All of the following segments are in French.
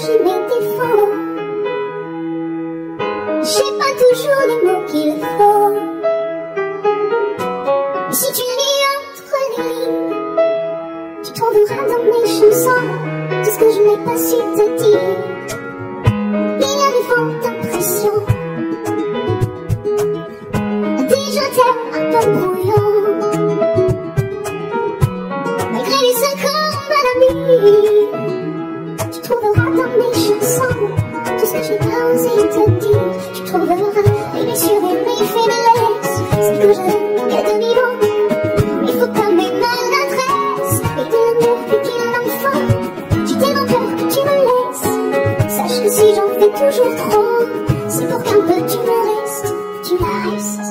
j'ai mes défauts. J'ai pas toujours les mots qu'il faut. Mais si tu lis entre les lignes, tu trouveras dans mes chansons tout ce que je n'ai pas su te dire. Il y a des fautes d'impression, des je t'aime un peu brouillon. Malgré les 5 ans, ma amie, tu trouveras dans mes chansons tout ce que je n'ai pas osé te dire. Tu trouveras les blessures et mes faiblesses, ce que je y a de vivant. Il faut pas mes maladresses et de l'amour plus qu'un enfant. Tu t'aimes encore que tu me laisses. Sache que si j'en fais toujours trop, c'est pour qu'un peu tu me restes, tu la restes.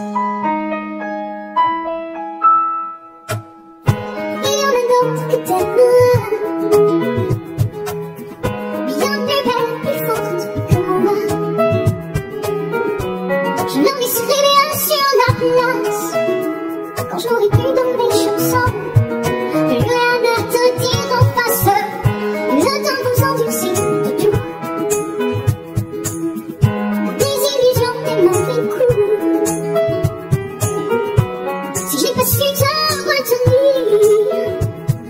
Il y en a d'autres que t'aimes, bien plus belles et fortes que moi. Je leur laisserai bien sur la place quand j'aurai pu dans mes chansons. Plus rien à te dire en face, le temps vous endurcit de tout. Des illusions, des mauvais coups. Si j'ai pas su te retenir,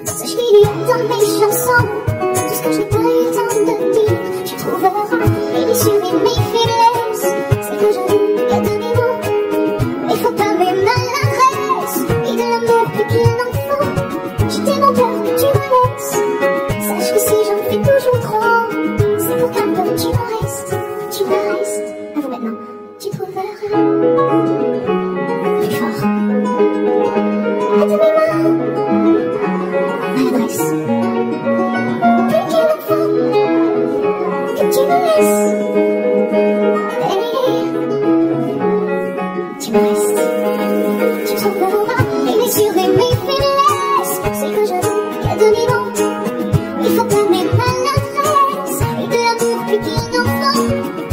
sache qu'il y a dans mes chansons tout ce que j'ai pas eu le temps de dire. Tu trouveras les blessures et mes faiblesses, c'est que je y a de vivant. Mais faut pas mes maladresses et de l'amour plus qu'un enfant. Je t'aime encore que tu me laisses. Sache que si j'en fais toujours trop, c'est pour qu'un peu tu me restes, tu me restes. À vous maintenant, tu trouveras plus fort. À demi-moi, maladresse, plus qu'un enfant, que tu me laisses. Hey, tu me restes, tu trouveras les blessures et mes faiblesses, c'est que je y a de vivant. Il faut pas mes maladresses et de l'amour plus qu'un enfant.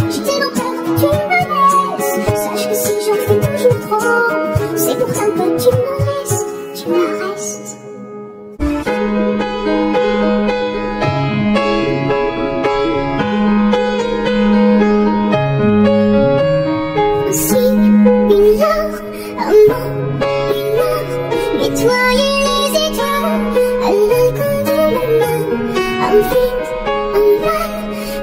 Je t'aime encore que tu me laisses. Sache que si j'en fais toujours trop, c'est pour qu'un peu tu me restes, tu la restes. Un signe, une larme, un mot, une heure, nettoyer les étoiles, à l'alcool de ma main, un vide, un mal,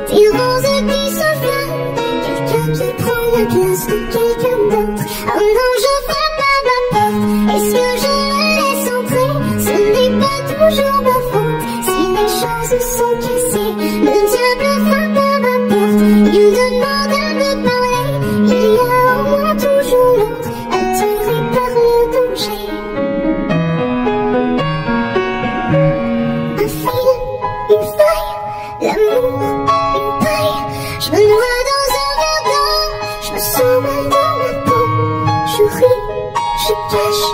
des roses qui s'enflamment, quelqu'un qui prend la place de quelqu'un d'autre. Oh non, je frappe à ma porte, est-ce que je le laisse entrer? Ce n'est pas toujours ma faute, si les choses sont cassées, le diable frappe à ma porte, il demande à me parler, il y a en moi toujours l'autre, attiré par le danger. Un fil, une feuille, l'amour, une paille, je me noie dans un verre d'eau, je me sens mal dans ma peau, je ris, je cache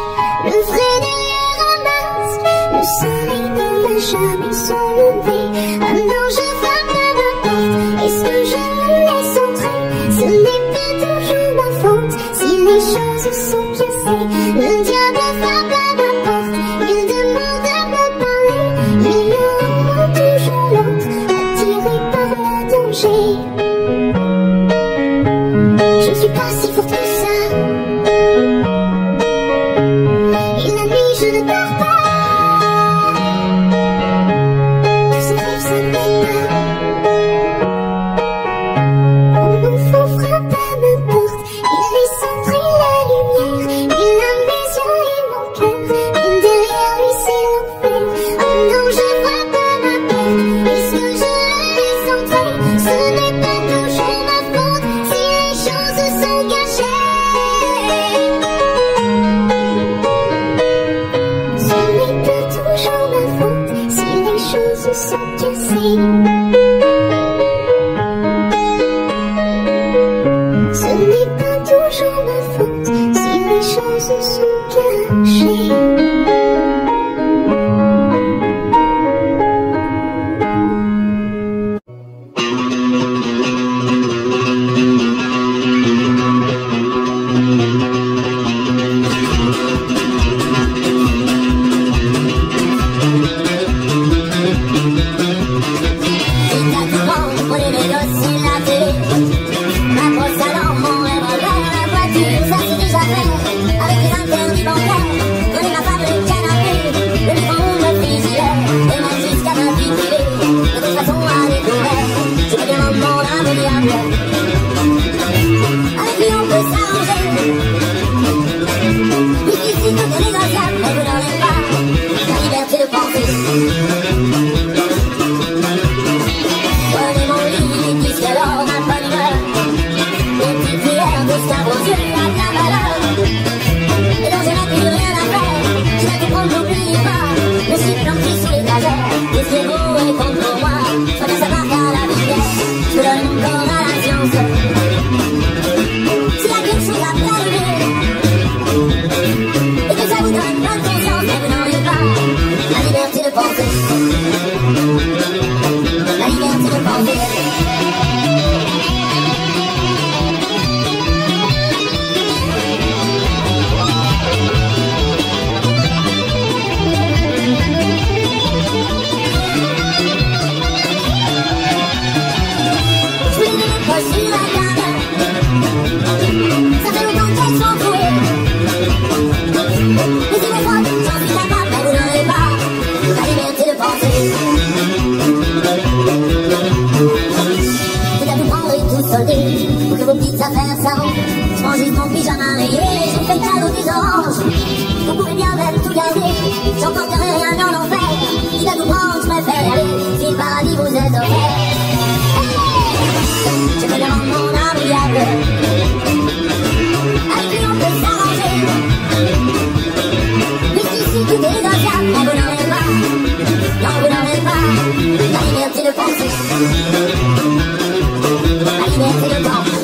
le vrai derrière un masque, le soleil ne va jamais se lever. Ah non, je frappe à ma porte, est-ce que je le laisse entrer? Ce n'est pas toujours ma faute, si les choses sont cassées, le diable frappe à ma porte, il demande à me parler, il y a en moi toujours l'autre, attiré par le danger. Je ne suis pas si forte que ça, et la nuit je ne dors pas. Tous ces rêves ça ne m'aide pas. Mon enfant frappe à ma porte, il laisse entrer la lumière, il a mes yeux et mon cœur, mais derrière lui c'est l'enfer. Oh non, je frappe à ma porte, est-ce que je le laisse entrer? Ce n'est pas toujours ma faute, si les choses sont gâchées. Ce n'est pas toujours ma faute, si les choses sont cassées. Ce n'est pas toujours ma faute, si les choses sont cachées. Prenez mon lit, puisque l'or n'a pas d'humeur. Les petites prières de Star aux yeux à ta valeur. Et donc je n'ai plus rien à faire. Je vais tout prendre, n'oublie pas. Le slip planté sous l'étagère. Et ce qui est beau est contre moi. Faut bien savoir qu'à la vitesse, je me donne mon corps à la science. S'il y a quelque chose à planifier, et que ça vous donne plein de conscience, mais vous n'auriez pas la liberté de penser. La liberté de penser. Sur la table, ça fait longtemps qu'elles sont trouées. Mais c'est moi, j'en suis capable, mais vous n'aurez pas la liberté de penser. C'est à vous prendre et tout solder, pour que vos petites affaires s'arrangent. Je prends juste mon pyjama rayé, je fais cadeau des oranges. Vous pouvez bien même tout garder, j'emporterai rien en enfer. Quitte à tout prendre, je préfère y aller, si le paradis vous est offert. Je me demande mon âme diable. Avec lui on peut s'arranger. Puisqu'ici tout est négociable. Mais vous n'aurez pas, non vous n'aurez pas la liberté de penser. La liberté de penser.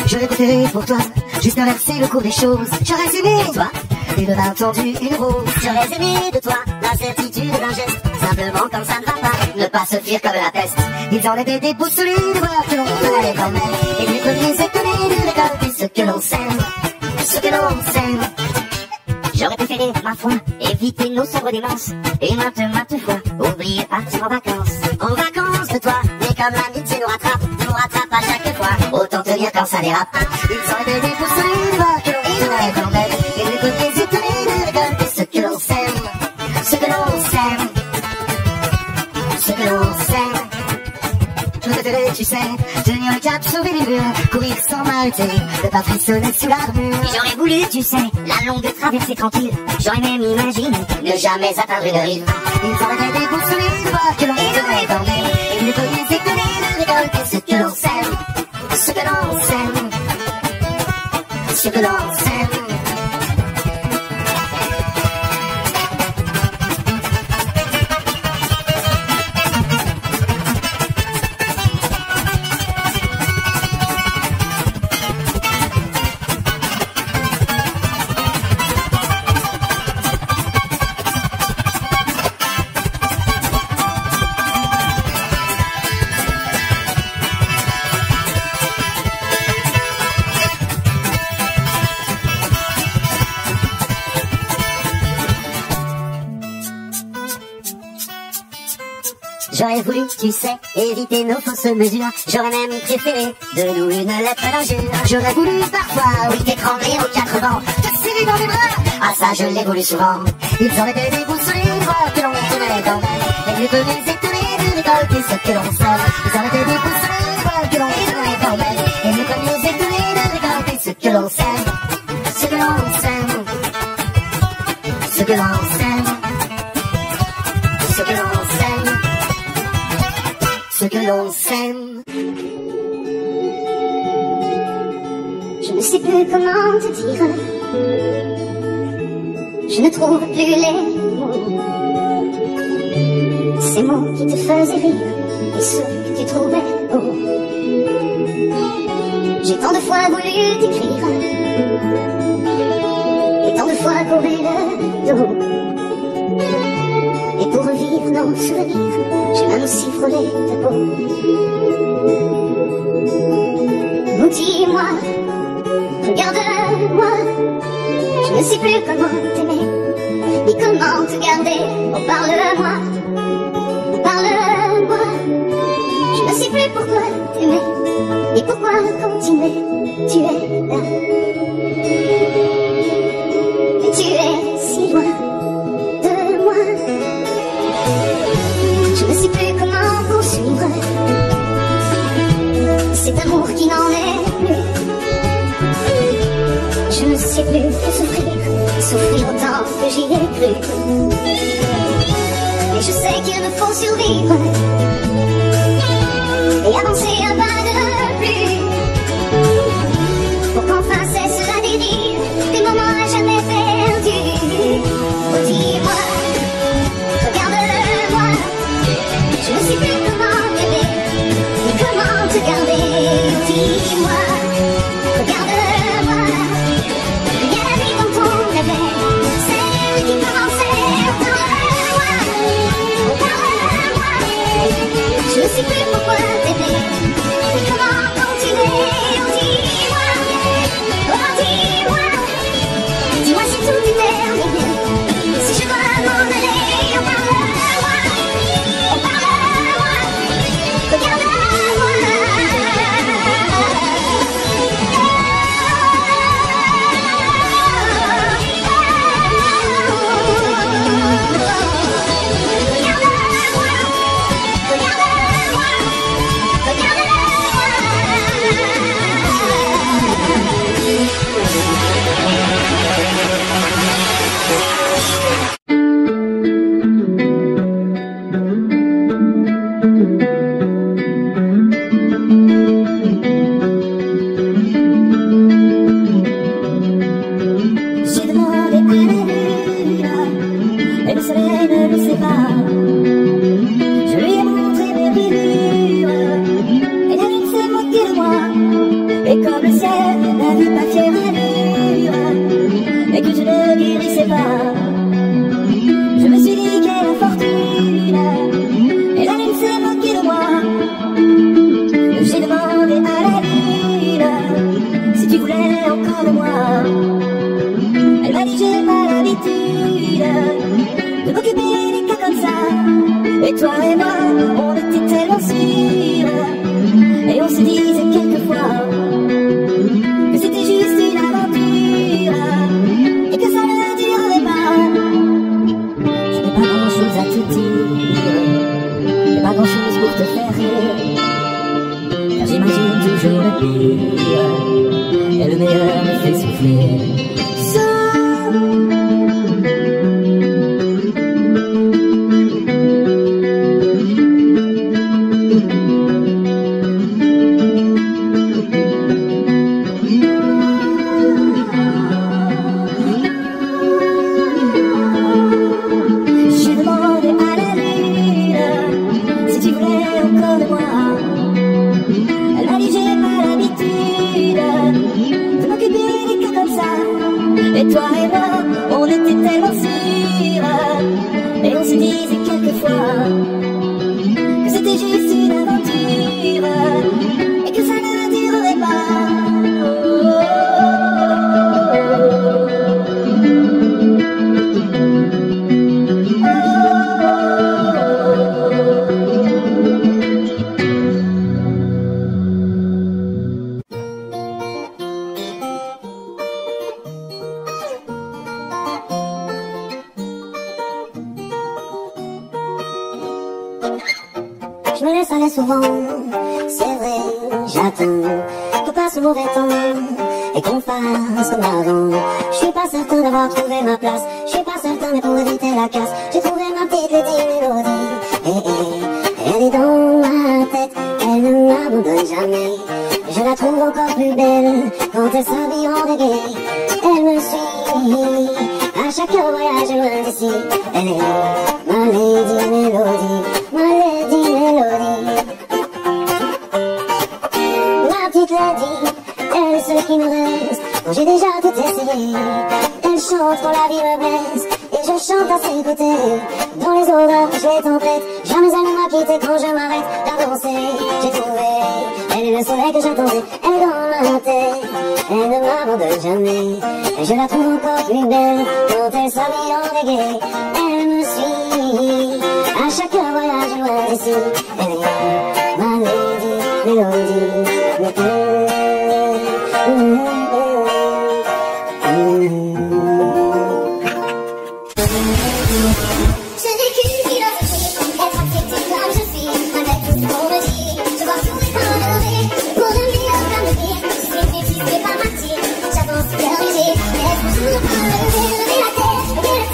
J'aurais préféré pour toi juste inverser le cours des choses. J'aurais aimé toi une main tendue, une rose. J'aurais aimé de toi la certitude d'un geste. Simplement comme ça ne va pas, ne pas se fuir comme la peste. Ils en étaient déboussolés de voir que l'on allait quand même. Et les premiers étonnés de récolter ce que l'on sème. Ce que l'on sème. J'aurais préféré, ma foi, éviter nos sombres démences. Et maintes fois, oublier partir en vacances. En vacances de toi, mais comme l'amitié nous rattrape à chaque fois. Autant tenir quand ça dérape. Ils auraient été déboussolés de voir que l'on allait quand même. Et les premiers étonnés de récolter ce que l'on sème. Ce que l'on sème. Ce que l'on sème. Je préférais, tu sais, tenir le cap, sauver les murs, courir sans m'arrêter, ne pas frissonner sous l'armure. J'aurais voulu, tu sais, la longue traversée tranquille. J'aurais même imaginé ne jamais atteindre une rive. Ils auraient été déboussolés de voir que l'on tenait quand même. Et les premiers étonnés de récolter ce que l'on sème. Ce que l'on sème. Ce que l'on sème. J'aurais voulu, tu sais, éviter nos fausses mesures. J'aurais même préféré de nous une lettre d'injure. J'aurais voulu parfois, oui, t'étrangler aux quatre vents, te serrer dans les bras. Ah ça, je l'ai voulu souvent. Ils auraient été déboussolés de voir que l'on tenait quand même. Et les premiers étonnés de récolter ce que l'on sème. Ils auraient été déboussolés de voir que l'on tenait quand même. Et les premiers étonnés de récolter ce que l'on sème. Ce que l'on sème. Ce que l'on sème. Ce que l'on sème. Ce que l'on sème. Je ne sais plus comment te dire. Je ne trouve plus les mots. Ces mots qui te faisaient rire et ceux que tu trouvais beaux. J'ai tant de fois voulu t'écrire et tant de fois couru le dos. Et pour revivre nos souvenirs, j'ai même aussi frôlé ta peau. Oh, dis-moi, regarde-moi, je ne sais plus comment t'aimer, ni comment te garder. Oh, parle-moi, parle-moi, je ne sais plus pourquoi t'aimer, ni pourquoi continuer. Tu es là, mais tu es si loin de moi. j'y ai cru. Et je sais qu'il me faut survivre et avancer un pas de plus pour qu'enfin cesse la dérive des moments à jamais perdus. Oh, dis-moi, regarde-moi, je ne sais plus comment t'aimer ni comment te garder. Oh, dis-moi, regarde-moi, il y a la vie dont on rêvait, celle qui commençait. Parle-moi, oh, parle-moi, je ne sais plus pourquoi t'aimer ni comment continuer. Oh, dis-moi, dis-moi si tout est terminé, si je dois m'en aller. Oh, parle-moi, regarde-moi. J'ai demandé à la lune, et le soleil ne le sait pas. Je lui ai montré mes brûlures, et la lune s'est moquée de moi. Et comme le ciel n'avait pas fière allure, et que je ne guérissais pas, je me suis dit quelle fortune, et la lune s'est moquée de moi. J'ai demandé à la lune si tu voulais encore de moi. Elle m'a dit j'ai pas l'habitude de m'occuper des cas comme ça. Et toi et moi, on était tellement sûrs, et on se disait quelquefois que c'était juste une aventure et que ça ne durerait pas. Je n'ai pas grand chose à te dire, j'ai pas grand chose pour te faire rire, car j'imagine toujours le pire, et le meilleur me fait souffler. J'ai demandé à la lune si tu voulais encore de moi. Elle m'a dit j'ai pas l'habitude de m'occuper des cas comme ça. Et toi et moi, on était tellement sûrs, et on se disait quelquefois que c'était juste une aventure et que ça ne durerait pas. Je me laisse aller souvent, c'est vrai, j'attends que passe le mauvais temps et qu'on fasse comme avant. Je suis pas certain d'avoir trouvé ma place, je suis pas certain, mais pour éviter la casse, j'ai trouvé ma petite mélodie. Elle est dans ma tête, elle ne m'abandonne jamais. Je la trouve encore plus belle quand elle s'habille en reggae. Elle me suit à chaque voyage loin d'ici. Elle est ma lady mélodie, ma lady mélodie. Ma petite lady, elle est celle qui me reste quand j'ai déjà tout essayé. Elle chante quand la vie me blesse et je chante à ses côtés. Dans les orages, les tempêtes, jamais elle ne m'a quitté quand je m'arrête à danser. J'ai trouvé, elle est le soleil que j'attendais. Elle est dans ma tête, elle ne m'abandonne jamais. Et je la trouve encore plus belle quand elle s'habille en reggae. Elle me suit à chaque voyage loin d'ici. Elle est ma lady mélodie. Je n'ai qu'une philosophie, être accepté comme je suis, avec tout ce qu'on me dit. Je vois tout économé, pour le meilleur comme le pire. Je suis fixé par ma tire, j'avance vers léger, mais toujours pour lever la tête, lever le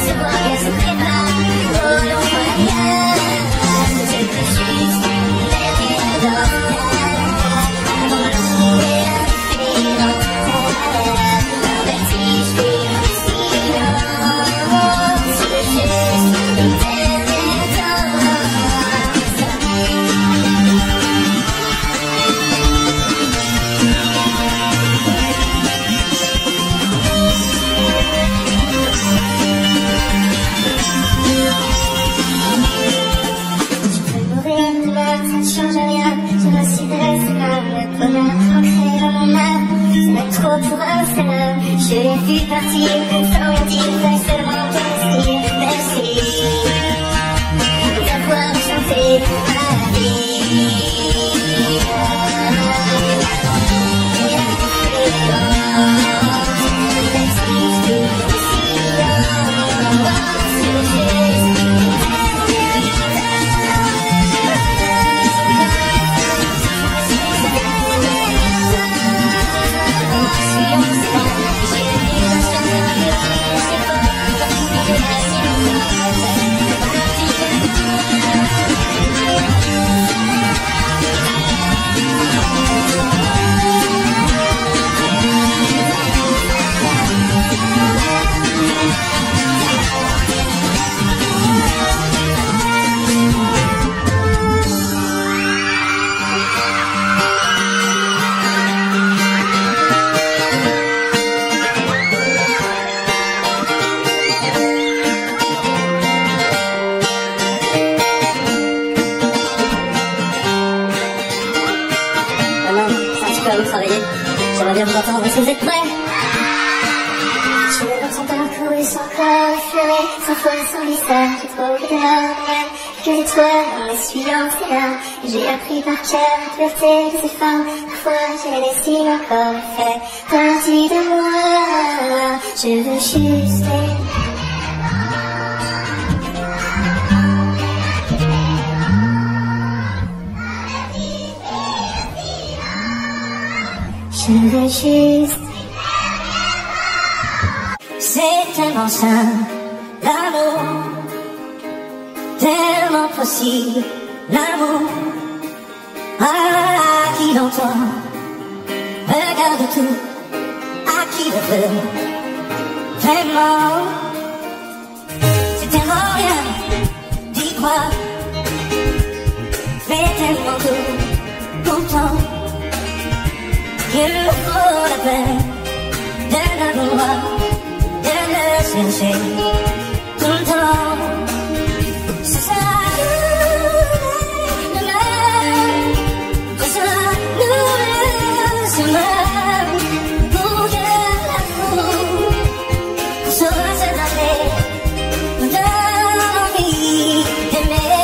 se voit qu'elle se prépare au long voyage. Je peux juste derrière l'orage, avant l'eau et l'infini l'enterre. Un vertige puis un silence, je veux juste derrière l'orage. Ça ne change rien, génocidaire, c'est là le bonheur ancré dans mon âme. C'est même trop pour un seul homme. Je l'ai vu partir sans me dire seulement merci, merci d'avoir chanté ma vie. Travailler. J'aimerais bien vous entendre, est-ce que vous êtes prêts? Je vois son parcours, son corps effleuré, sans foi, sans visage. J'ai trouvé dehors même quelques étoiles en essuyant ses larmes. J'ai appris par cœur la pureté de ses femmes. Parfois j'ai des signes encore fait partie de moi. Je veux juste je veux juste. C'est tellement simple, l'amour, tellement possible, l'amour. À qui l'entend, regarde tout, à qui le veut, vraiment. C'est tellement rien d'y croire, mais tellement tout, pourtant. Il me faut la peine de l'avoir, de le chercher tout le temps. Ce sera nous le même, ce sera nous le chemin pour que l'amour saura s'adapter, nous donne envie d'aimer.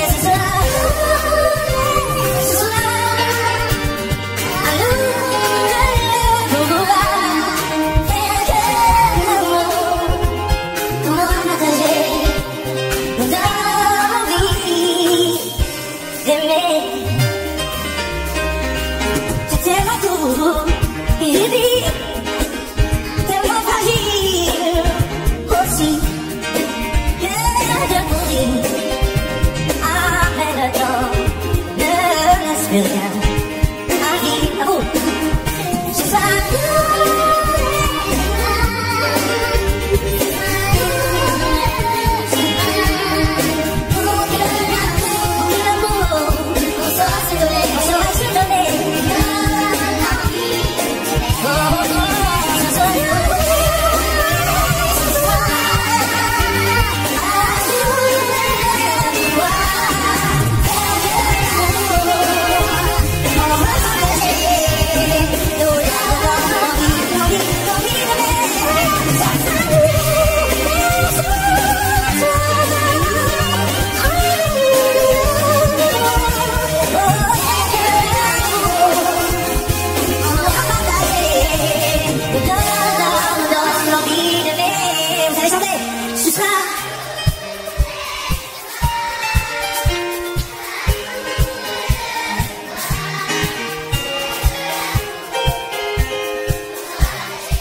Ce sera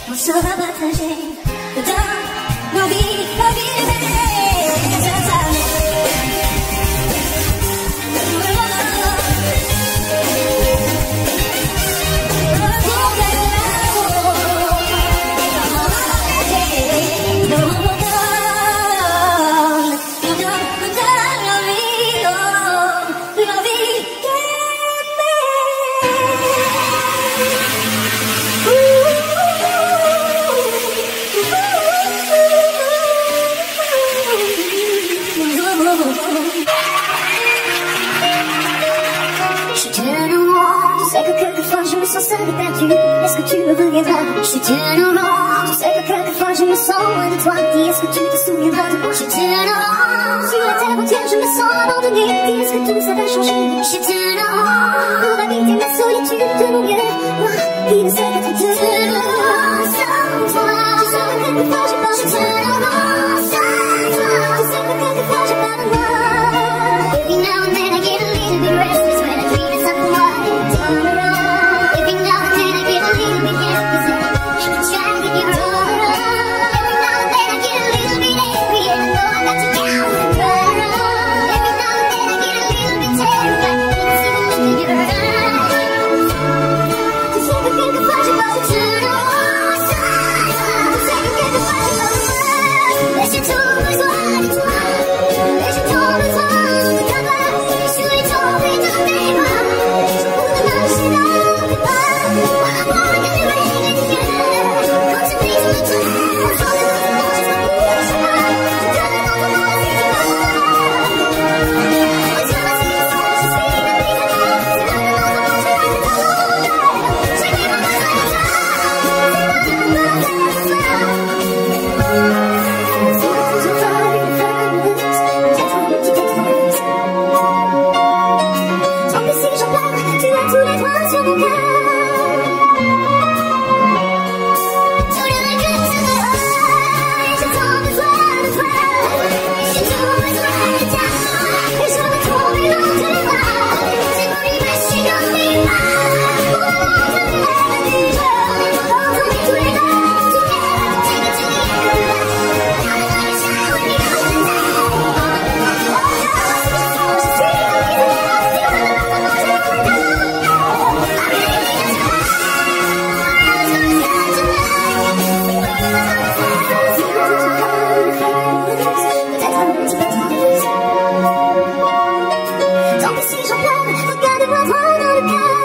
on saura partager le temps, l'envie. serai perdu, est-ce que tu me reviendras? Je suis tellement, je sais que quelquefois je me sens loin de toi. Dis, est-ce que tu te souviendras de moi? Je suis tellement, sur la terre entière je me sens abandonnée. Dis, est-ce que tout ça va changer? Je suis tellement, pour habiter ma solitude de mon mieux. Moi, qui ne sais qu'être Dieu. Sans toi, je sais que quelquefois j'ai pas de toi. Sans toi, je sais que quelquefois j'ai pas de moi. Every now and then I get a little bit restless when I dream of someone turn around. Every now and then I get a little bit helpless and I try to get you wrong. Every now and then I get a little bit angry and I know I got you down and run around. Every now and then I get a little bit terrified and I see the look in your eyes. Tu sais que quelquefois j'ai pas de turn around. Tu sais que quelquefois j'ai pas de moi. Mais j'ai trop besoin de toi. Mais j'ai trop besoin de ta voix. Je suis tombée dans tes bras. Pour demain je suis dans tes bras. Par rapport à tes rêves et tes yeux. Quand tu brises mon cœur, je ne bouge pas. Je te donne mon nom si tu veux. On se voit si je suis dans tes bras. C'est dans le monde où je vais te trouver. J'ai vraiment besoin de toi. C'est dans le monde où je vais te trouver. Si je te vois avec une femme amoureuse, peut-être une petite étreuse. Tant pis si j'en pleure, tu as tous les droits sur mon cœur. Tous les regrets se dehors, j'ai tant besoin de toi. J'ai trop besoin de ta main, et je veux tomber dans tes bras. J'ai voulu m'assurer dans tes bras, pour le monde de mes rêves du jeu. Entendre tous les noms du cœur, c'est que tu es là. Now the light is shining with me all the time. Je suis dans tes bras, si on ne l'a pas mangé, on est dans mon cœur. I really need you tonight. I really need you tonight. Si on te voit une femme amoureuse, peut-être un petit peu trompeuse. Tant pis si j'en pleure, regarde-moi droit dans le cœur.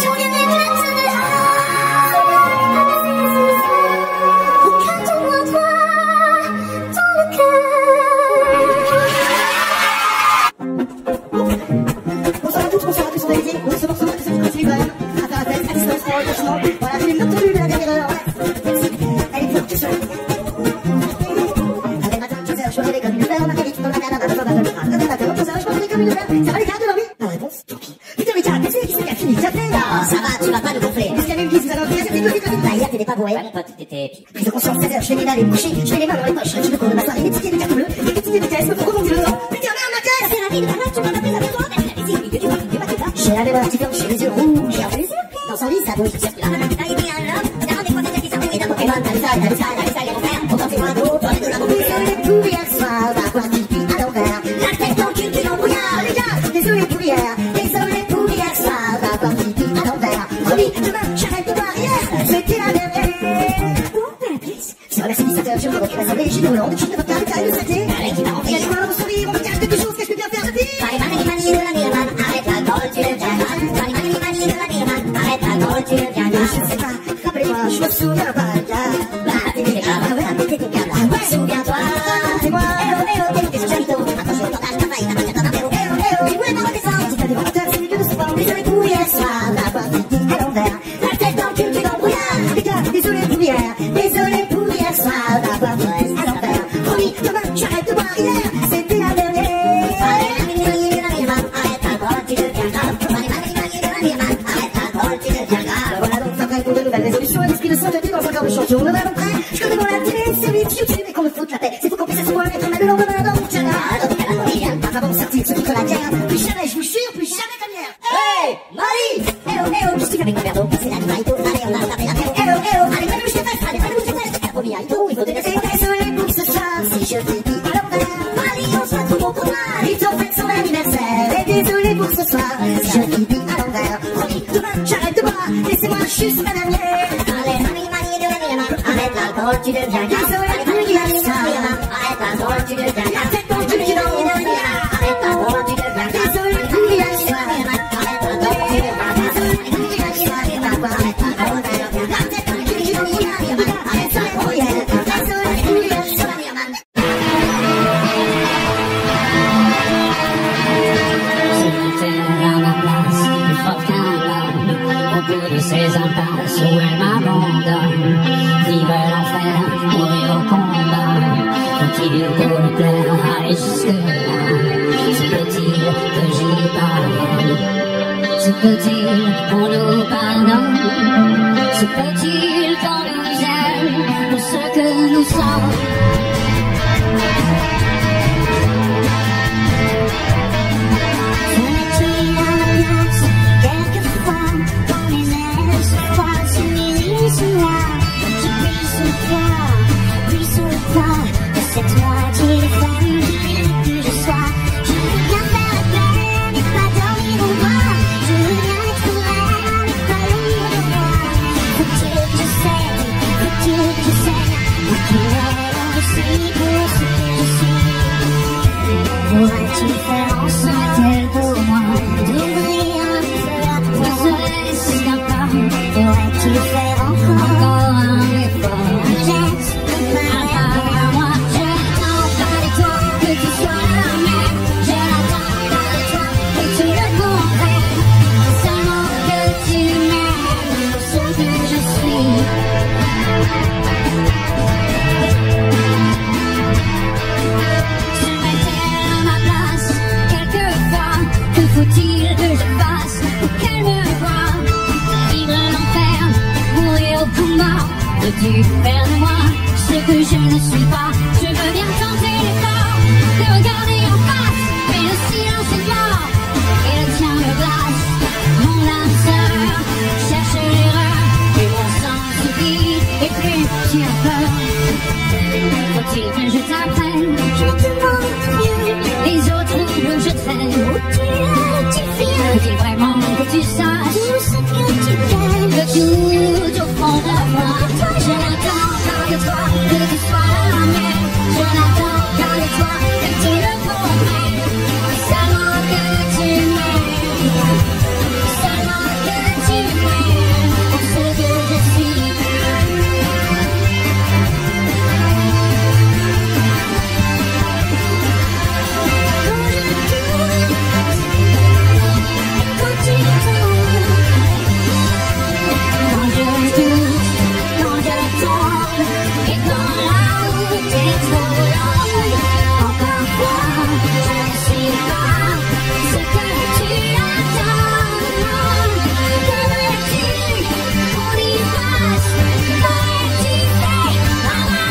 Tous les regrets se dehors. Regarde-moi droit dans le cœur. Bonsoir à toutes, bonsoir à tous, on va aider. Ce morceau, c'est celui continue quand même à faire la fête, à distance, pour le lâchement. Voilà, j'ai une note de la dernière heure. Elle est pour tout seul. Avec matin, 15h, je me réveille comme une nouvelle. Marguerite, dans la mer, dans la mer, 11h, je me réveille comme une nouvelle. Ça va les gars, de dormir? Pas de réponse, tant pis. Putain, mais t'as qui c'est qui a fini? Qui a fait? Non, ça va, tu vas pas nous gonfler. Qu'est-ce qu'il y avait une guise, vous avez envie, c'était vite. Bah, hier, t'étais pas bourré. Ouais, mon pote, t'étais pique. Prise de conscience, 16h, je fais mes aller me coucher, je mets les mains dans les poches, je me cours de ma soirée, les tickets de carte bleue, les tickets de caisse, me font rebondir dedans. Putain, merde, ma caisse! C'est la vie de ta meuf, tu m'en as pris avec toi, mais la musique, que tu vas, tu vas. J'ai la mémoire qui j'ai les yeux rouges, j'ai les yeux. Dans son lit, ça bouge. T'as aimé un homme, t'as rendu compte que tu sortais d'un Pokémon. T'as vu ça, et mon frère. Pourtant, c'est moi d'eau, toi, de la bombe. Désolé pour hier soir, ma voix qui vit à l'envers. La tête dans le cul, tu l'embrouillard. Les gars, désolé pour hier, désolé pour hier soir, ma voix qui vit à l'envers. Promis, demain, j'arrête de boire hier, c'était la dernière. Je remercie l'utilisateur, je me retrouve assemblée, j'ai de Hollande, je ne veux pas le cas de santé. Allez, qui t'a Il y a renvoyé. des coins dans mon sourire, on me cache quelque chose, qu'est-ce que je peux bien faire, je dis? Mani de la Nirman, arrête l'alcool, tu deviens mal. Mani de la Nirman, arrête l'alcool, tu deviens mal. Je sais pas, rappelez-moi, je me souviens pas, gars. Bah, t'étais des câbles, t'étais des câbles. Ouais, souviens-toi. C'est moi. T'es sous Chavito. Attention, quand t'as le travail, t'as pas qu'à t'en appeler. Et où est ma redescente? Si t'as des menteurs, c'est mieux de se voir. Désolé pour hier soir, ma voix qui vit à l'envers. La tête dans le cul, tu l'embrouillard. Les gars, désolé pour hier, désolé pour hier soir, ma voix qui vit à l'envers. Promis, demain, j'arrête de boire hier, c'était la dernière. Allez, Mani de la Nirman, arrête l'alcool, tu deviens grave. Mani de la Nirman, arrête l'alcool, tu deviens grave. Voilà donc ça prête pour de nouvelles résolutions, un esprit de sainteté dans un corps de champion. Nous allons prêt, je connais devant la télé, série YouTube et qu'on me foute la paix. C'est pour qu'on puisse asseoir et mettre le lendemain dans mon canard. Avant de sortir, se foutre la guerre, plus jamais, je vous jure, plus jamais comme hier. Hey, Marie! Eh oh, qu'est-ce que tu fais avec mon verre d'eau? C'est la Marito, allez, on a tapé la terre. Eh oh, allez, mets-le, je te fesse, allez, mets-le, je te fesse. T'as promis Marito, il faut te laisser. Désolé pour ce soir, si je te dis à l'envers. Marie, on se retrouve au tournage. Ils t'ont fait son anniversaire. Et désolé pour ce soir, si je te dis à l'envers. Promis, demain, j'arrête de boire, laissez-moi juste ma dernière. Allez, Mani de la Nirman, arrête l'alcool, tu deviens grave. Désolé Allez, pour Mani de hier la Nirman, soir. arrête l'alcool, tu deviens grave. La tête dans le cul, tu l'embrouilles. Arrête l'alcool, tu deviens grave. Désolé pour hier soir. Arrête l'alcool, tu deviens grave. La tête dans le cul, tu l'embrouilles. Arrête ça, pour hier. Désolé pour hier soir. Si tu te mets à ma place, dur pour lui plaire, aller jusque-là. Se peut-il que j'y parvienne? Se peut-il qu'on nous pardonne? Se peut-il qu'on nous aime pour ce que nous sommes? Cette moitié de femme que je sois. Je veux bien faire la peine et pas dormir au moins. Je veux bien être reine et pas l'ombre de moi. Faut-il que je saigne, faut-il que je saigne, pour qu'il m'aime aussi pour ce que je suis. Pourrais-tu faire en sorte pour moi d'ouvrir un peu la porte? Ne serait-ce qu'un pas. Pourrais-tu faire encore un effort? Jette ma main à moi. Que tu sois la même, je n'attends pas de toi et tu le comprennes. Seulement que tu m'aimes pour ce que je suis. Je m'étais à ma place quelquefois. Que faut-il que je fasse pour qu'elle me voie? Vivre l'enfer, mourir au combat. Veux-tu faire de moi ce que je ne suis pas? Je veux bien tenter l'effort de regarder en face, mais le silence est mort et le tien me glace. Mon âme sœur cherche l'erreur et mon sang s'oublie et plus tu as peur. Faut-il que je t'apprenne? Je te montre les autres où je traîne. Où tu viens? Faut-il vraiment que tu saches tout ce que tu t'aimes? Que tout au fond de moi, je n'attends pas de toi que tu sois la même. Je n'attends pas de toi que tu le comprennes. Seulement que tu m'aimes. Seulement que tu m'aimes pour ce que je suis. Quand je doute, quand je tombe, et quand la route est trop longue, encore fois, je ne suis pas ce que tu attends. Que veux-tu qu'on y fasse? Qu'aurais-tu fait à ma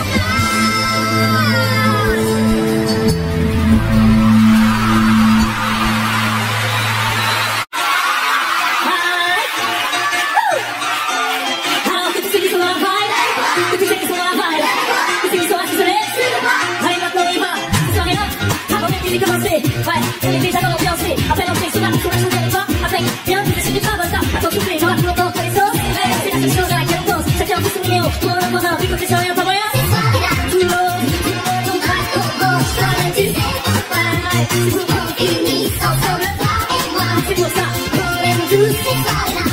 Alors que tous ceux qui sont dans la vibe, que tous ceux qui sont dans la vibe, que ceux qui sont assis allez maintenant on y va, cette soirée-là, avant même qu'il ait commencé, ouais, on est déjà dans l'ambiance, après l'entrée, sur la chose avec toi, avec bien plus de suite du travail, ça, attends souffler, j'en vais plus longtemps pour les sauces, c'est la seule chose à laquelle on pense, chacun fait son numéro, tout le monde en un, du côté sur rien, pas moyen, tout le monde, on craque, on bosse, ça va tu sais, c'est pour qu'on unisse ensemble, toi et moi, c'est pour ça qu'on aime tous ces soirées-là.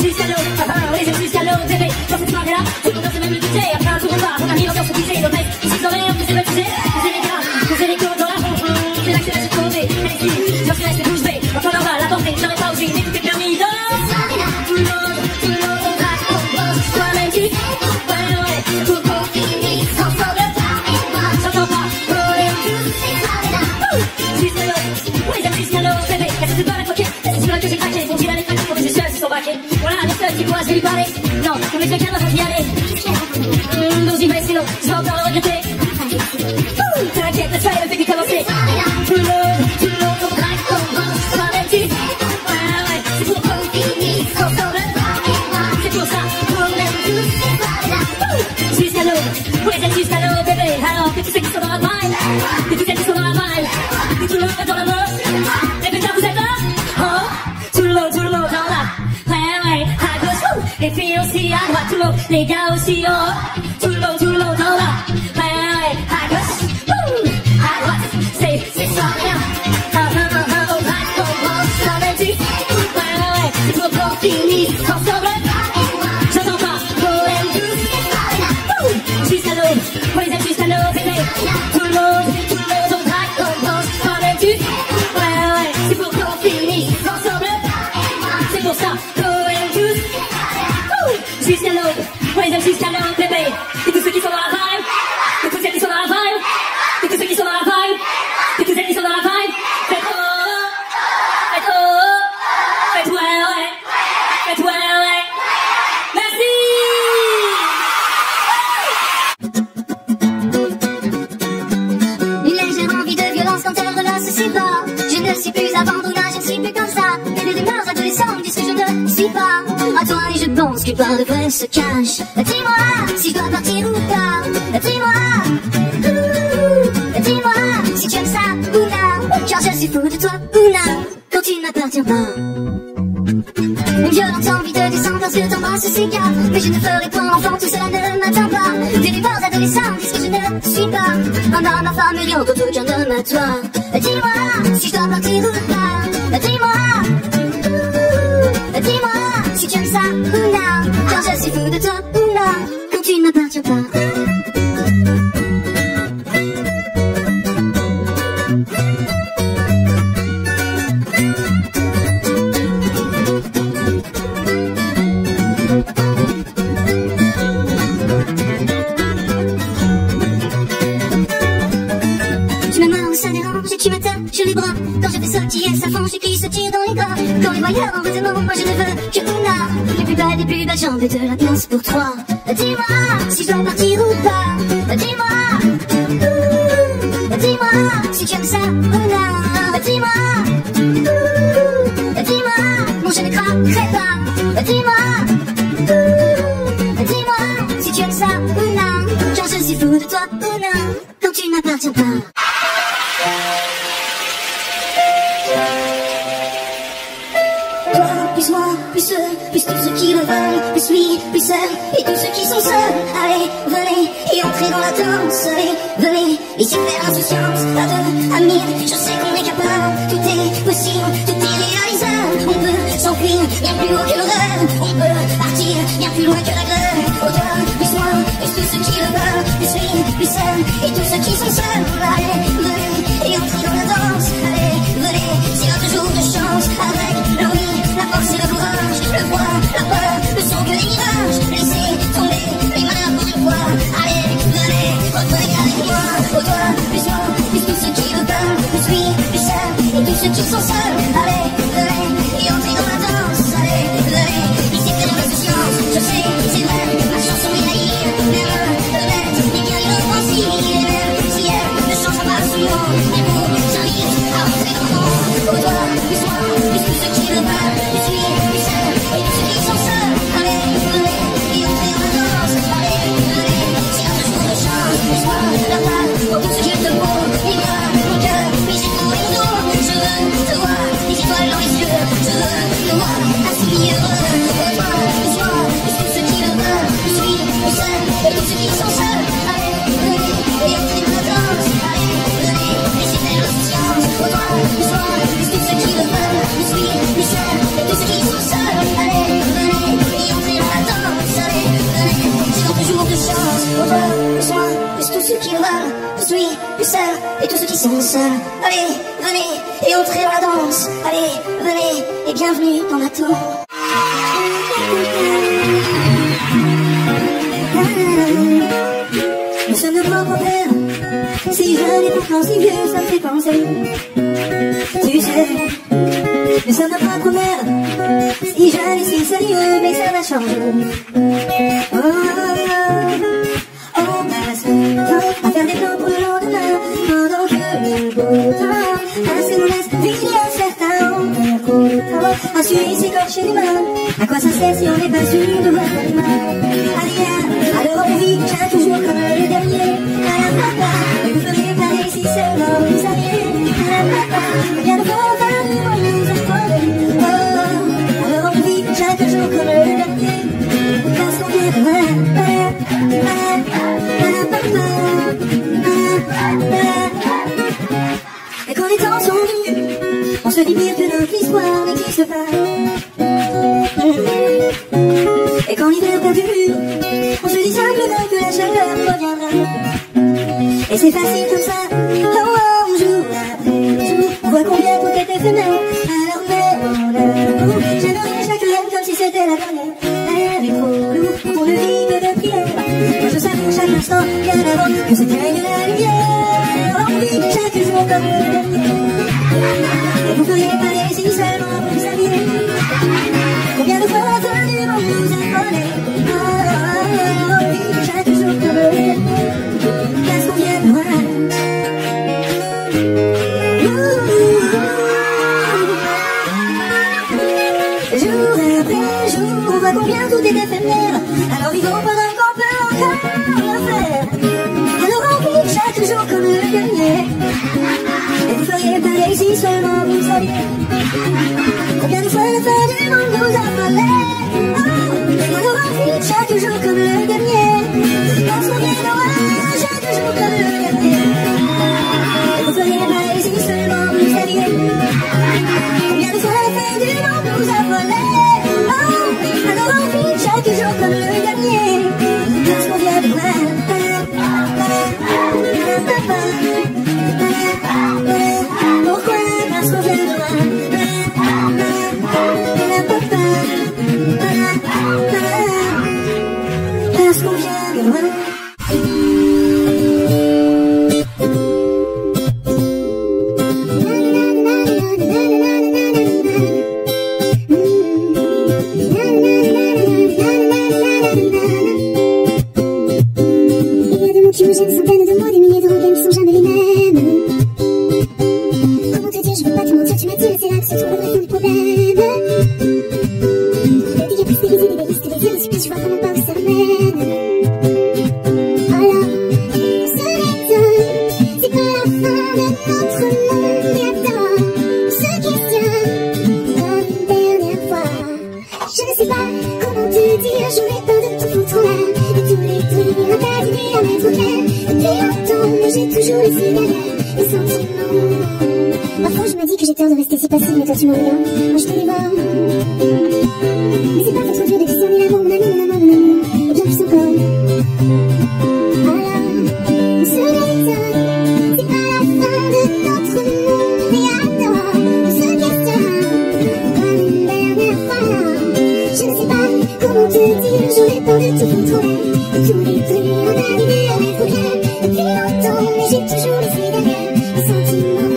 Jusqu'à l'eau, on les aime jusqu'à l'eau, bébé. Dans cette soirée-là, tout le monde danse même le DJ. Après un tour au bar, on a mis l'ambiance au DJ. Le mec, ici sans rien, vous êtes baptisés. Vous êtes les gars, vous êtes les cours dans la pompe. C'est là que c'est la tournée. Allez-y, j'en suis resté bouche bée. Encore là-bas, la portée, j'aurais pas osé, mais tout est permis. Dans tout le monde, on craque, on bosse. Toi-même, tu ouais, pour qu'on finisse ensemble, toi et moi. J'entends pas, on aime tous ces soirées-là. Jusqu'à l'eau, on les aime jusqu'à l'eau, bébé. Est-ce que tu peux m'évoquer? Est-ce que tu vois que j'ai craqué? Bon, tu l'as les craqués, pour que je suis sont braqués. Voilà, les seuls qui pourraient, je vais lui parler. Non, on met quelqu'un d'autre qui y aller. Donc j'y vais, sinon, je vais encore le regretter. T'inquiète, ça y est, le fait qu'il commencer. Tout le monde, on craque, on bosse, toi-même tu ouais, c'est pour qu'on finisse ensemble, toi et moi. C'est pour ça qu'on aime tous ces soirées-là. Jusqu'à l'eau, on les aime jusqu'à l'eau, bébé. Alors que tous ceux qui sont dans la vibe, que tous ceux qui sont dans la vibe, que tout le monde est dans la bosse. Les pétards, vous êtes là? Oh, tout le monde dans la ouais, à gauche, les filles aussi à droite, tout le monde, les gars aussi en haut, tout le monde dans la ouais, à gauche, à droite, c'est soirée-là. On va commencer, ça va tu ouais, c'est pour qu'on finisse ensemble. J'entends pas, on aime tous ces soirées-là. Jusqu'à l'eau, on les aime jusqu'à l'eau, bébé. Tout le monde, on craque, on danse, ça va tu ouais, c'est pour qu'on finisse ensemble. C'est pour ça qu'on aime tous jusqu'à l'eau, on les aime jusqu'à l'eau, bébé. Et tous ceux qui sont dans la vibe, et tous ceux qui sont dans la vibe, suis plus abandonnable, je ne suis plus comme ça. Et les rumeurs adolescents me disent que je ne suis pas à toi et je pense qu'une part de vrai se cache. Dis-moi si je dois partir ou pas. Dis-moi, dis-moi si tu aimes ça ou non. Car je suis fou de toi ou non, quand tu ne m'appartiens pas. Une violente envie de descendre sur ton bras sous cigare. Mais je ne ferai point l'enfant, tout cela ne m'atteint pas. Des rumeurs adolescents disent que je ne suis pas un homme affamé, rien d'autre qu'un homme à toi. Dis-moi si je dois partir ou pas. Dis-moi, dis-moi si tu aimes ça ou non. Car je suis fou de toi ou non, quand tu ne m'appartiens pas. Tu m'attaches les bras, quand je fais sautiller sa fange, qui se tire dans les bras. Quand les voyeurs en redemandent, moi je ne veux que Ouna. Les plus belles jambes de la place pour trois. Dis-moi si je dois partir ou pas. Dis-moi, dis-moi si tu aimes ça ou non. Dis-moi, dis-moi, non je ne craquerai pas. Dis-moi, dis-moi si tu aimes ça ou non. Car je suis fou de toi ou non, quand tu ne m'appartiens pas. Plus moi, plus eux, plus tous ceux qui le veulent, plus lui, plus elle, et tous ceux qui sont seuls. Allez, venez, et entrez dans la danse. Allez, venez, et super insouciance, pas de amis, je sais qu'on est capable. Tout est possible, tout est réalisable. On peut s'enfuir bien plus haut que le rêve. On peut partir bien plus loin que la grève. Au-delà, plus moi, plus tous ceux qui le veulent, plus lui, plus elle, et tous ceux qui sont seuls. Allez, venez, et entrez dans la danse. Allez, venez, c'est notre jour de chance. Avec l'envie, la force et le courage, le froid, la peur, ne sont que des mirages. Laissez tomber les mains pour une fois. Allez, venez, revenez avec moi. Au-delà, plus moi, plus tous ceux qui le veulent, plus lui, plus elle, et tous ceux qui sont seuls. Allez, venez, et entrez dans la danse. Allez, venez, ici c'est de l'insouciance. Je sais, c'est vrai, ma chanson est naïve, même honnête, et bien inoffensive. Et même si elle ne changera pas absolument, mais vous, j'invite à entrer dans le monde. Au-delà, plus moi, plus tous ceux qui le veulent, plus lui, plus elle, et tous ceux qui sont seuls. Allez, venez, et entrez dans la danse. Allez, venez, c'est notre jour de chance. Plus moi, la balle, pour tous ceux qui te font. Il y a mon cœur, mes épaules et mon dos. Je veux te voir, les étoiles dans les yeux. Je veux te voir, ainsi heureux. Au-delà, plus moi, plus tous ceux qui le veulent, plus lui, plus elle, et tous ceux qui sont seuls. Allez, venez, et entrez dans la danse. Allez, venez, laissez faire l'insouciance. Au-delà, plus moi, plus tous ceux qui le veulent, plus lui, plus elle, et tous ceux qui sont seuls. Allez, venez, et entrez dans la danse. Allez, venez, c'est notre jour de chance. Au-delà, plus moi, plus tous ceux qui le veulent, plus lui, plus elle, et tous ceux qui sont seuls. Allez, venez, et entrez dans la danse. Allez, venez, et bienvenue dans ma tour. Nous sommes nos propres pères, si jeune et pourtant si vieux, ça me fait penser. Tu sais, nous sommes nos propres mères, si jeune et si sérieux, mais ça va changer. On passe le temps à faire des plans pour le lendemain, pendant que le beau temps passe et nous laisse vider un certain nombre. À suivre ses corps chez les mains, à quoi ça sert si on n'est pas sûr de voir demain? Alors on vit chaque jour comme le dernier. Et vous feriez pareil si seulement vous saviez. Combien de fois va nous apprendre? Alors on vit chaque jour comme le dernier. Parce qu'on vient de voir. Et quand les temps sont venus, on se dit bien que notre histoire n'existe pas. Et quand l'hiver perdure, on se dit simplement que la chaleur reviendra. Et c'est facile comme ça, oh, jour après jour. On voit combien tout est éphémère, alors même l'amour. J'aimerais chaque lèvre comme si c'était la dernière. Elle est trop lourde, on ne vit que de prière. Moi je savoure chaque instant, bien avant que s'éteigne la lumière. On vit chaque jour comme le dernier. Et vous feriez pareil si seulement vous saviez. Combien de fois va nous apprendre? Chaque jour comme le dernier. Parce qu'on vient de voir. toujours comme le dernier. Et vous feriez pareil si seulement vous saviez combien de fois la fin du monde nous a parlé. Oh, et moi dans ma vie, j'ai toujours comme le dernier. Lorsqu'on vient d'orage, j'ai toujours comme le dernier. Et vous feriez pareil si seulement vous saviez combien de fois la fin du monde nous a volé. Oh, et dans ma vie, j'ai toujours comme le dernier. Lorsqu'on vient de loin. Pourquoi? Parce qu'on vient de loin. Parce qu'on vient de loin. Tu me jettes des centaines de mots, des milliers de rengaines qui sont jamais les mêmes. Comment te dire, je veux pas te mentir, tu m'as dit, mais c'est là que se trouve le vrai fond du problème. Des dégâts plus des idées, des risques, des yeux, tu vois vraiment pas où ça mène. Alors, ce m'étonne, c'est pas la fin de notre monde, et attends, on se questionne comme une dernière fois. Je ne sais pas comment te dire, j'aurais peur de tout foutre en l'air. Et tous les trucs, un tas d'idées à mettre au clair. Depuis longtemps, mais j'ai toujours laissé derrière les sentiments. Parfois je me dis que j'ai tort de rester si passive, mais toi tu m'en regardes, moi je te dévore. Mais c'est pas trop dur de discerner l'amour, mon amour, mon amour, mon amour, et bien plus encore. Alors, on se m'étonne, c'est pas la fin de notre monde, et alors, on se questionne comme une dernière fois. Je ne sais pas comment te dire, j'aurais peur de tout foutre en l'air. Et tous les trucs, un tas d'idées à mettre au clair. Depuis longtemps, mais j'ai toujours laissé derrière les sentiments.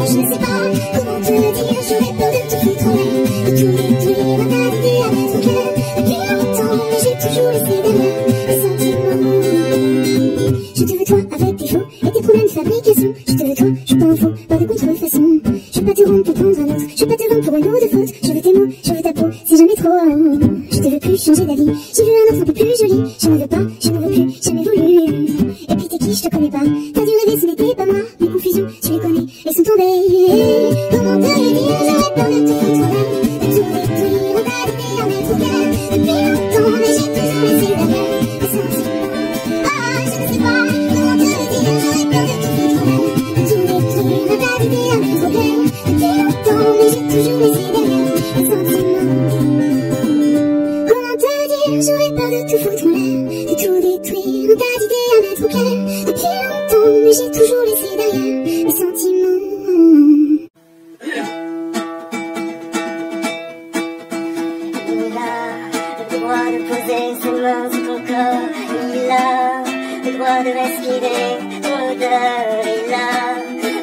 Je ne sais pas comment te dire, j'aurais peur de tout foutre en l'air. Et tous les trucs, un tas d'idées à mettre au clair. Depuis longtemps, mais j'ai toujours laissé derrière les sentiments. Je te veux toi avec tes faux et tes problèmes de fabrication. Je te veux toi, je suis pas un faux, pas de contrefaçon. Je veux pas te rendre pour prendre un autre, je veux pas te vendre pour un lot de fautes. Je veux tes mots, je veux ta peau, c'est jamais trop. Je te veux plus changer d'avis, j'ai vu un autre un peu plus joli. Je ne veux pas, je ne veux plus, jamais voulu. Et puis t'es qui, je te connais pas. T'as dû rêver, ce n'était pas moi. Mes confusions, tu les connais, elles sont tombées. Comment te le dire, j'aurais peur de tout foutre en l'air. De tout détruire, on t'a donné à mettre au clair. Depuis longtemps, mais j'ai toujours laissé derrière les sentiments. Ah, je ne sais pas comment te le dire, j'aurais peur de tout foutre en l'air. De tout détruire, on t'a donné à mettre au clair. Depuis longtemps, mais j'ai toujours laissé derrière les sentiments. Comment te dire, j'aurais peur de tout foutre en l'air, de tout détruire, un tas d'idées à mettre au clair. Depuis longtemps, mais j'ai toujours laissé derrière les sentiments. Il a le droit de poser ses mains sur ton corps. Il a le droit de respirer ton odeur. Il a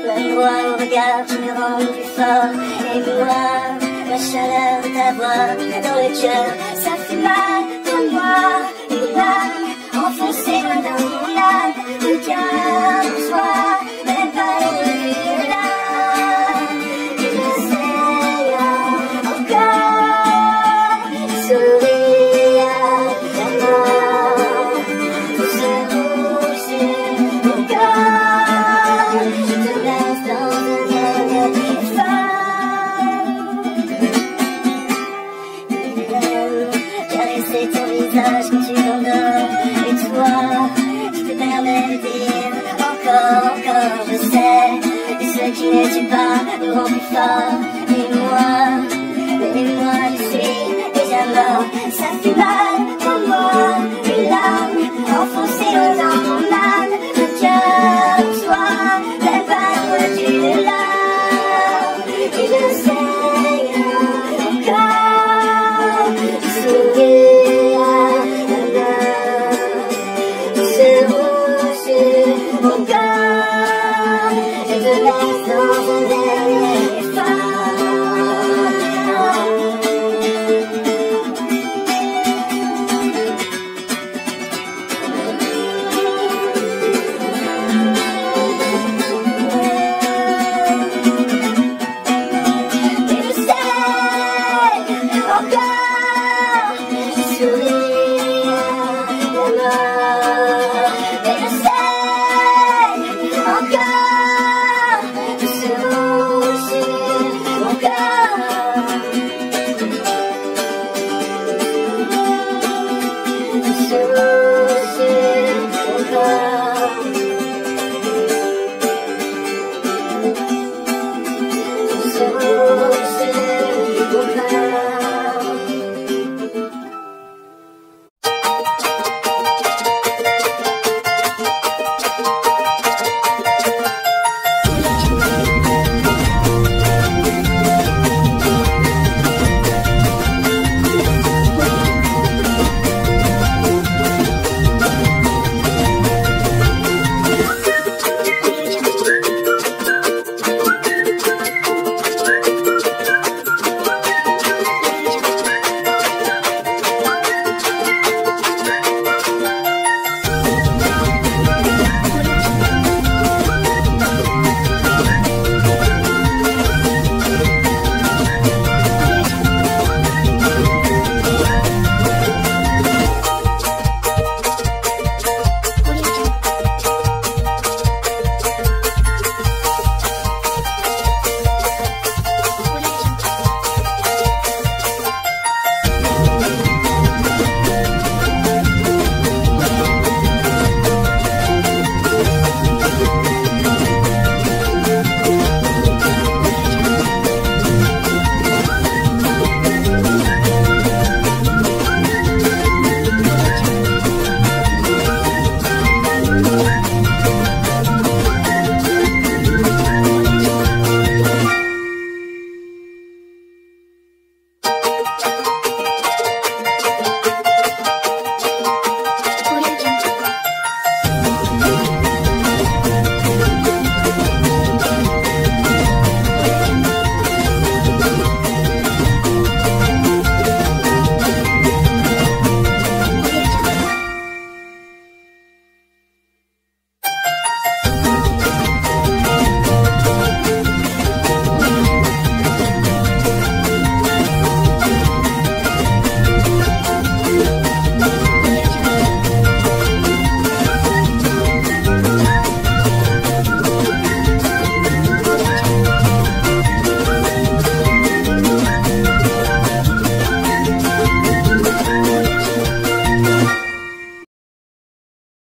le droit au regard qui me rend plus fort. Et moi, la chaleur de ta voix dans le cœur, ça fait mal pour moi. Les larmes enfoncées dans mon âme, regarde en soi, même pas au-delà. Et j'essaye encore de sourire à la mort. Tout ce rouge sur mon corps, je te laisse dans un dernier caresser ton visage quand tu t'endors. Et toi, je te permets de dire encore, je sais que ce qui ne tue pas me rend plus fort. Mais moi, je suis déjà mort. Ça fait mal pour moi, une larme enfoncée dans mon âme. Le cœur en soi, même pas au-delà. Et je sais encore sourire à la main. Ce rouge sur mon corps, je te laisse dans